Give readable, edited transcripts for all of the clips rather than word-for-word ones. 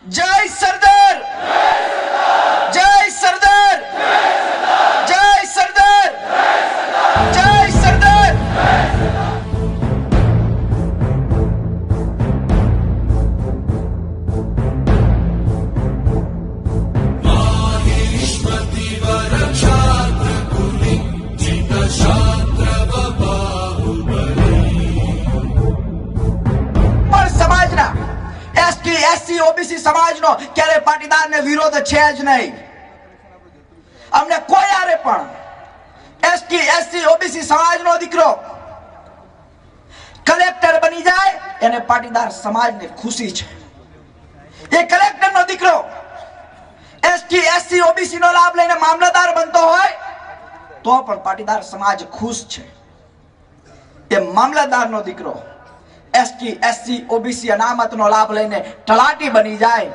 જય સરદાર, જય સરદાર, જય સરદાર, જય સરદાર. એસસી ઓબીસી સમાજનો ક્યારે પાટીદારને વિરોધ છે જ નહીં. અમને કોઈ આરે પણ એસસી ઓબીસી સમાજનો દીકરો કલેક્ટર બની જાય એને પાટીદાર સમાજને ખુશી છે. એ કલેક્ટરનો દીકરો એસસી ઓબીસી નો લાભ લઈને મામલતદાર બનતો હોય તો પણ પાટીદાર સમાજ ખુશ છે. એ મામલતદારનો દીકરો એસસી ઓબીસી અનામતનો લાભ લઈને તલાટી બની જાય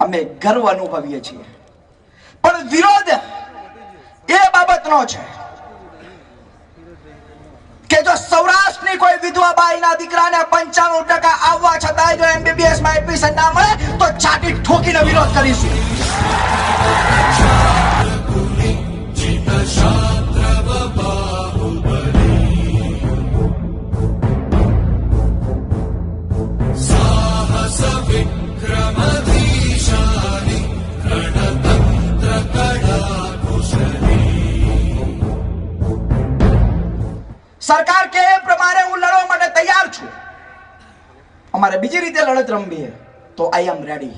અમે ગર્વ અનુભવીએ છીએ. પણ વિરોધ એ બાબતનો છે કે જો સૌરાષ્ટ્રની કોઈ વિધવા બાઈના દીકરાને 95% આવવા છતાંય જો એમબીબીએસ માં એડમિશન ના મળે તો છાતી ઠોકીને વિરોધ કરીશું. સરકાર કે એ પ્રમાણે હું લડવા માટે તૈયાર છું. અમારે બીજી રીતે લડત રમવી તો આઈ એમ રેડી.